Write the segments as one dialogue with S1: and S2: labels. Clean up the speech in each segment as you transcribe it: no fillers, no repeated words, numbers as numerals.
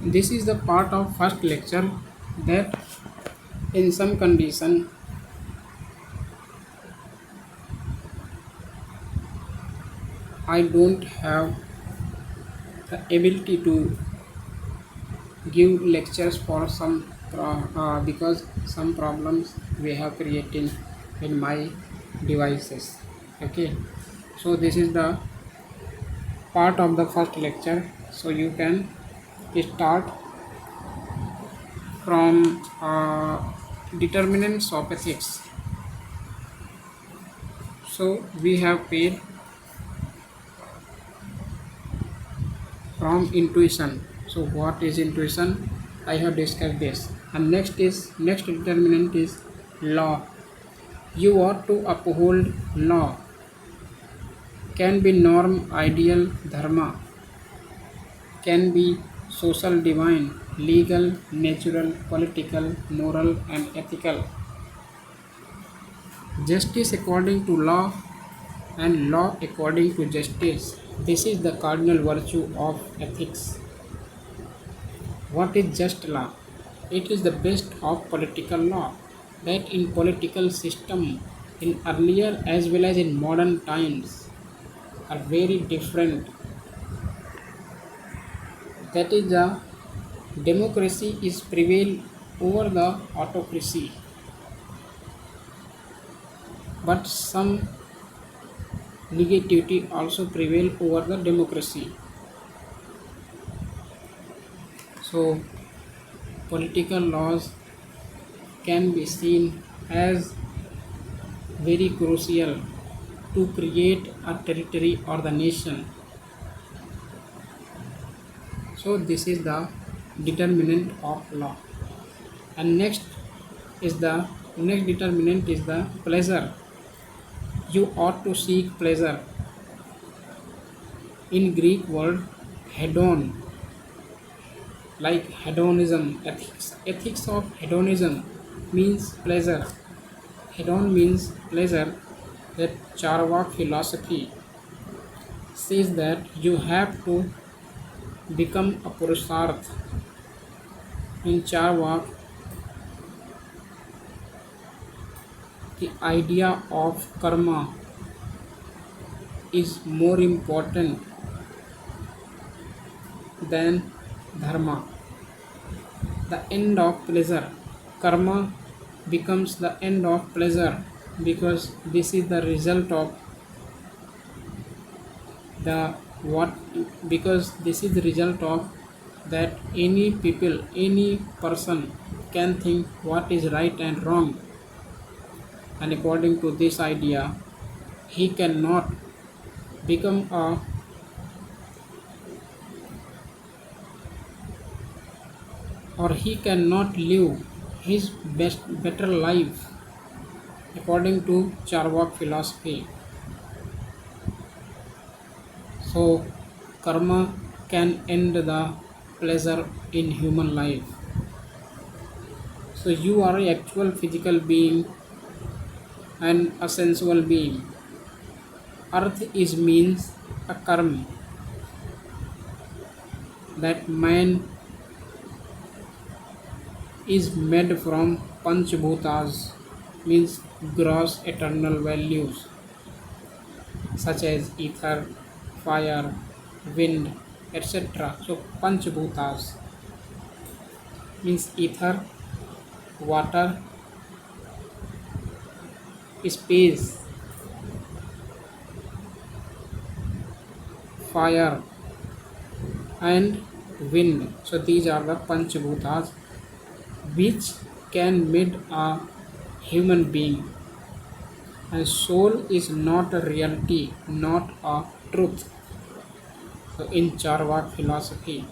S1: This is the part of first lecture that in some condition I don't have the ability to give lectures for some because some problems we have created in my devices. Okay, so this is the part of the first lecture, so you can start from determinants of ethics. So we have paid from intuition. So what is intuition? I have discussed this. And next determinant is law. You ought to uphold law. Can be norm, ideal, dharma. Can be social, divine, legal, natural, political, moral, and ethical. Justice according to law and law according to justice. This is the cardinal virtue of ethics. What is just law? It is the best of political law. That in political system in earlier as well as in modern times are very different. That is the democracy is prevail over the autocracy. But some negativity also prevail over the democracy. So political laws can be seen as very crucial to create a territory or the nation. So this is the determinant of law. And next determinant is the pleasure. You ought to seek pleasure. In Greek word hedon, like hedonism, ethics of hedonism means pleasure. Hedon means pleasure. That Charvak philosophy says that you have to become a purusharth. In Charvak, the idea of karma is more important than dharma. The end of pleasure. Karma becomes the end of pleasure because this is the result of that any person can think what is right and wrong, and according to this idea he cannot become a or he cannot live his better life according to Charvak philosophy. So karma can end the pleasure in human life. So you are an actual physical being and a sensual being. Earth is means a karma. That man is made from panchbhutas, means gross eternal values such as ether, fire, wind, etc. So panchbhutas means ether, water, space, fire, and wind. So these are the panchbhutas which can made a human being. And soul is not a reality, not a truth. So in Charvak philosophy,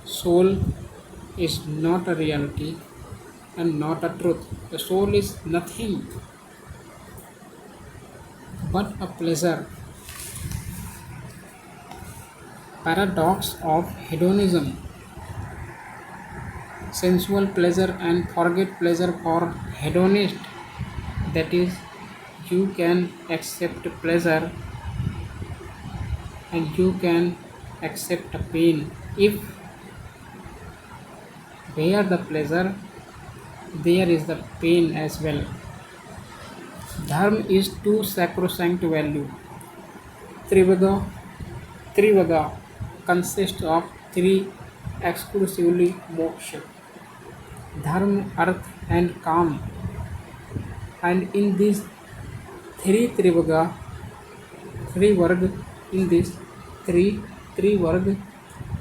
S1: soul is not a reality and not a truth. The soul is nothing but a pleasure. Paradox of hedonism. Sensual pleasure and forget pleasure for hedonist. That is, you can accept pleasure and you can accept pain. If where the pleasure, there is the pain as well. Dharma is two sacrosanct value. Trivada, Trivada consists of three exclusively moksha, dharma, arth, and kam. And in these Trivada, three varg, in this three varg,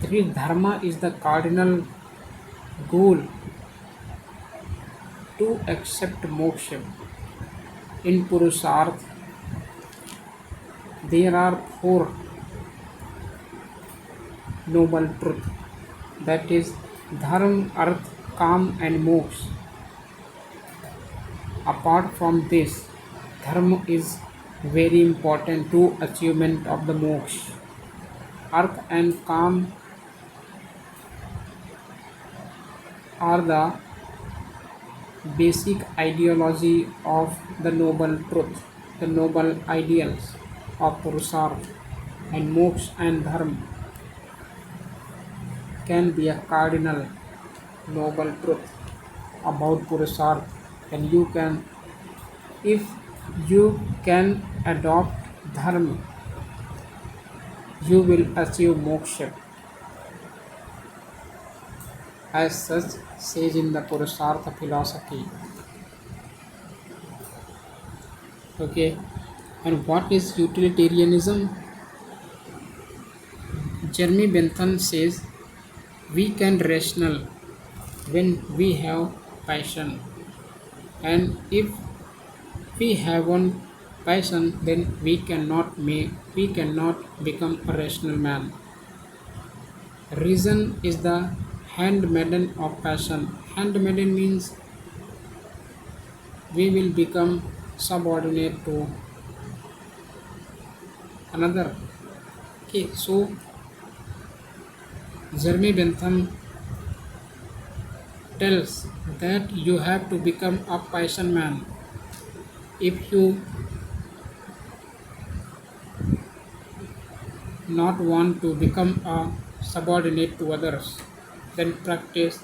S1: three dharma is the cardinal goal to accept moksha. In Purusharth, there are four noble truth, that is dharma, arth, kam, and moksha. Apart from this, dharma is very important to achievement of the moksha. Arth and kam are the basic ideology of the noble truth, the noble ideals of Purusharth, and moksha and dharma can be a cardinal noble truth about Purusharth, and if you can adopt dharma, you will achieve moksha. As such says in the Purushartha philosophy. Okay, and what is utilitarianism? Jeremy Bentham says we can rational when we have passion, and if we have one passion, then we cannot become a rational man. Reason is the handmaiden of passion. Handmaiden means we will become subordinate to another. Okay, so Jeremy Bentham tells that you have to become a passion man. If you not want to become a subordinate to others, then practice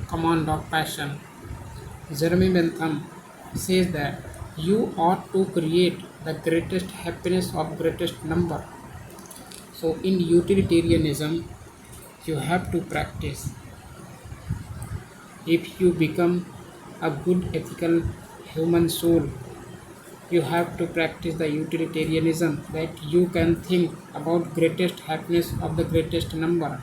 S1: command of passion. Jeremy Bentham says that you ought to create the greatest happiness of greatest number. So in utilitarianism, you have to practice. If you become a good ethical human soul, you have to practice the utilitarianism, that you can think about greatest happiness of the greatest number,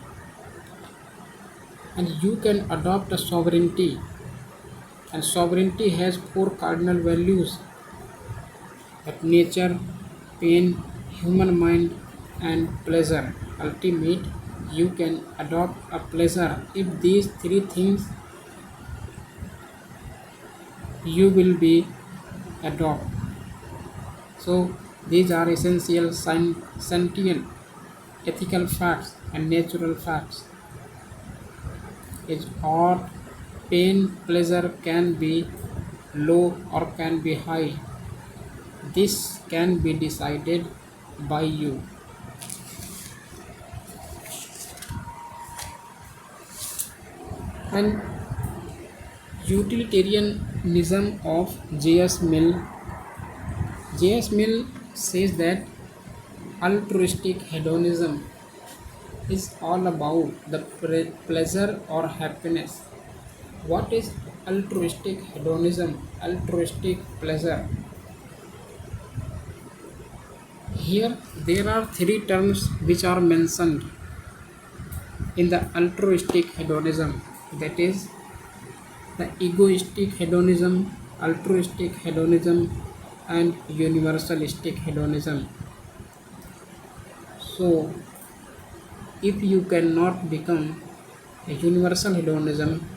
S1: and you can adopt a sovereignty, and sovereignty has four cardinal values, that nature, pain, human mind, and pleasure. Ultimate, you can adopt a pleasure. If these three things you will be adopt. So these are essential sentient ethical facts and natural facts. Is or pain, pleasure can be low or can be high. This can be decided by you. And utilitarianism of J.S. Mill. J.S. Mill says that altruistic hedonism is all about the pleasure or happiness. What is altruistic hedonism? Altruistic pleasure. Here there are three terms which are mentioned in the altruistic hedonism, that is the egoistic hedonism, altruistic hedonism, and universalistic hedonism. So if you cannot become a universal hedonism,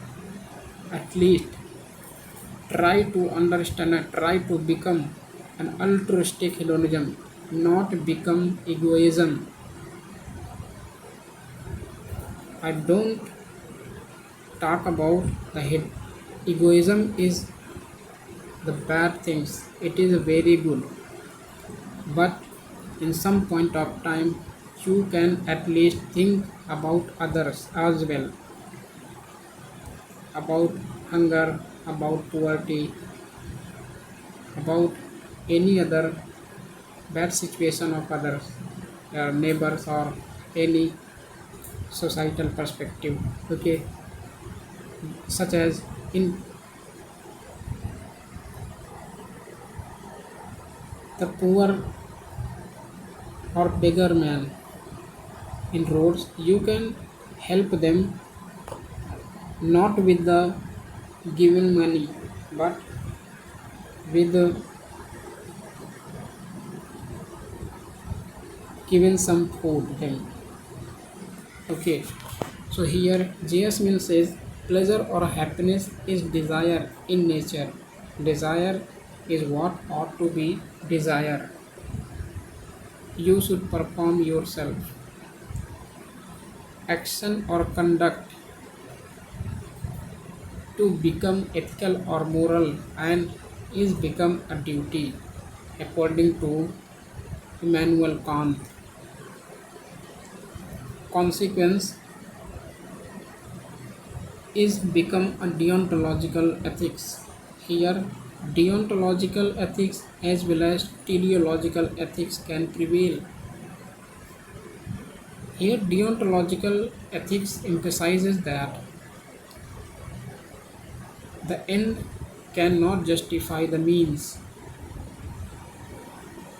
S1: at least try to understand and try to become an altruistic hedonism, not become egoism. I don't talk about the egoism is the bad things. It is very good, but in some point of time you can at least think about others as well, about hunger, about poverty, about any other bad situation of others, neighbors, or any societal perspective. Okay, such as in the poor or beggar man in roads, you can help them not with the given money, but with giving some food him. Okay, so here Jasmine says pleasure or happiness is desire in nature. Desire is what ought to be desired. You should perform yourself. Action or conduct to become ethical or moral and is become a duty according to Immanuel Kant. Consequence is become a deontological ethics. Here, deontological ethics as well as teleological ethics can prevail. Here, deontological ethics emphasizes that the end cannot justify the means.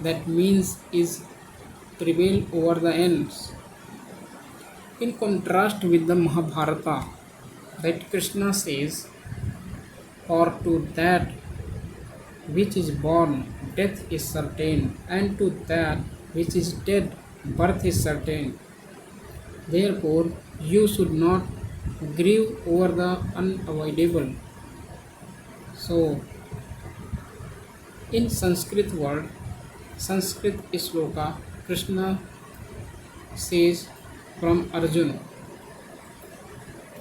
S1: That means is prevail over the ends. In contrast with the Mahabharata, that Krishna says, "For to that which is born, death is certain, and to that which is dead, birth is certain. Therefore, you should not grieve over the unavoidable." So, in Sanskrit word, Sanskrit sloka, Krishna says from Arjuna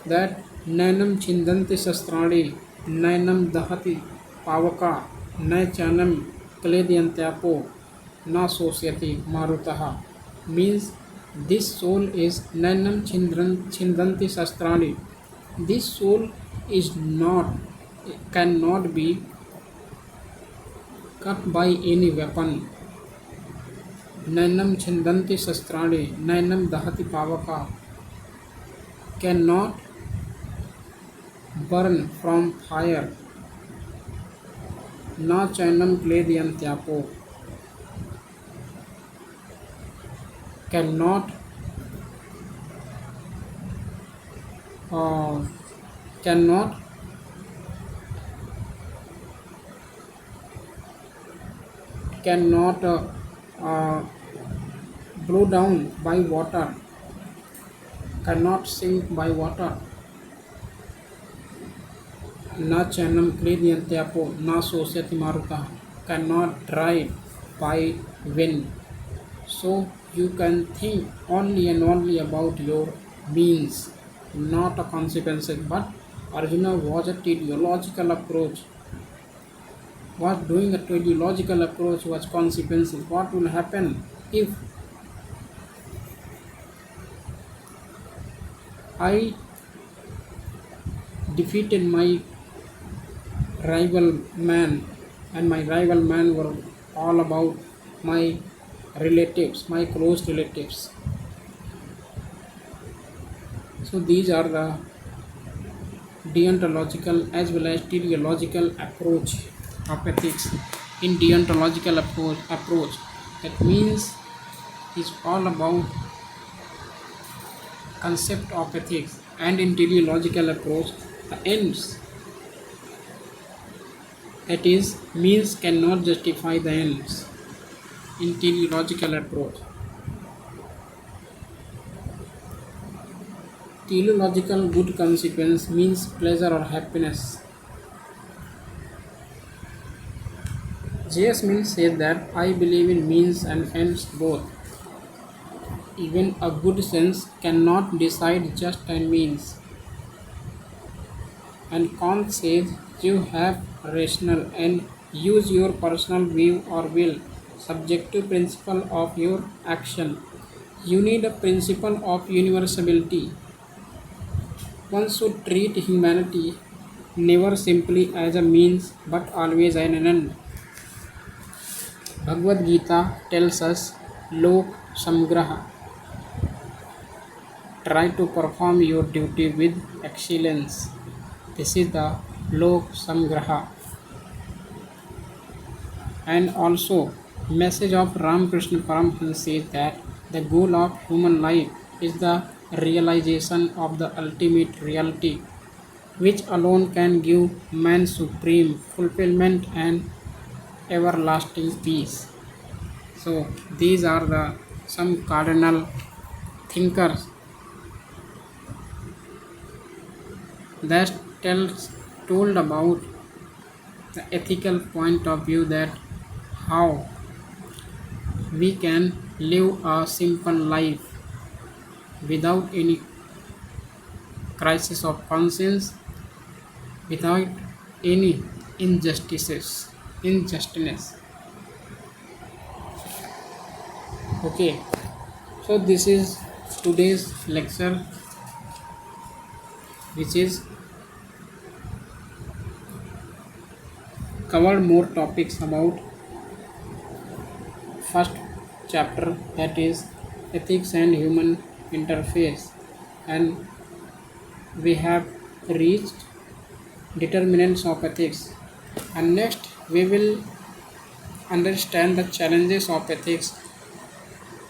S1: that Nainam Chindanti Sastrani, Nainam Dahati Pavaka, Naichanam Kaledyantapo, Na Sosyati Marutaha. Means this soul is Nainam Chindanti Sastrani. This soul is not, cannot be cut by any weapon. Nainam Chindanti Sastrani, Nainam Dahati Pavaka, cannot burn from fire. Na Chainam Kledyantapo, cannot uh, cannot cannot blow down by water, cannot sink by water. Na chanam kledyantapo, na sosyati maruta, cannot dry by wind. So you can think only and only about your means, not a consequences. But Arjuna was a teleological approach. Was doing a teleological approach was consequences. What will happen if I defeated my rival man, and my rival man were all about my relatives, my close relatives. So these are the deontological as well as teleological approach of ethics. In deontological approach, that means is all about concept of ethics, and in teleological approach, the ends, that is means cannot justify the ends. In teleological approach, teleological good consequence means pleasure or happiness. Jasmine said that I believe in means and ends both. Even a good sense cannot decide just and means. And Kant says you have rational and use your personal view or will, subjective principle of your action. You need a principle of universality. One should treat humanity never simply as a means but always as an end. Bhagavad Gita tells us, Lok Samgraha. Try to perform your duty with excellence. This is the Lok Samgraha. And also, message of Ramakrishna Paramhans says that the goal of human life is the realization of the ultimate reality, which alone can give man supreme fulfillment and everlasting peace. So these are the some cardinal thinkers that told about the ethical point of view, that how we can live a simple life without any crisis of conscience, without any injustice. Okay, so this is today's lecture, which is covered more topics about first chapter, that is ethics and human interface, and we have reached determinants of ethics, and next we will understand the challenges of ethics,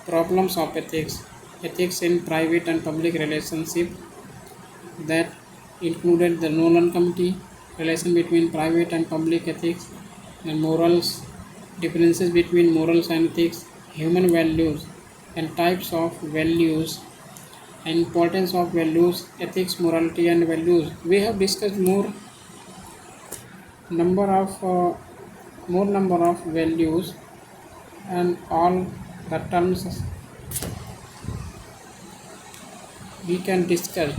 S1: problems of ethics, ethics in private and public relationship, that included the Nolan committee, relation between private and public ethics, and morals, differences between morals and ethics, human values and types of values, and importance of values, ethics, morality and values. We have discussed number of more number of values, and all the terms we can discuss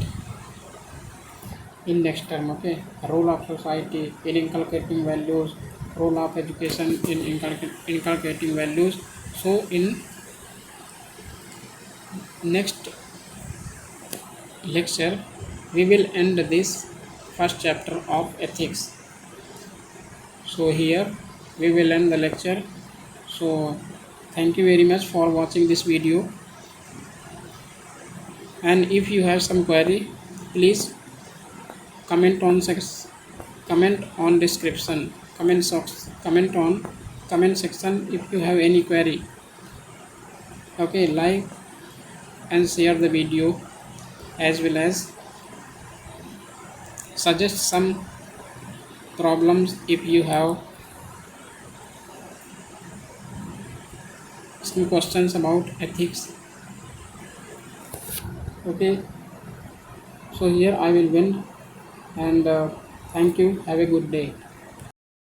S1: in next term. Okay, role of society in inculcating values, role of education in inculcating values. So in next lecture we will end this first chapter of ethics. So here we will end the lecture. So thank you very much for watching this video, and if you have some query, please comment on description, comment on comment section if you have any query. Okay, like and share the video, as well as suggest some problems if you have some questions about ethics. Okay, so here I will end, and thank you, have a good day.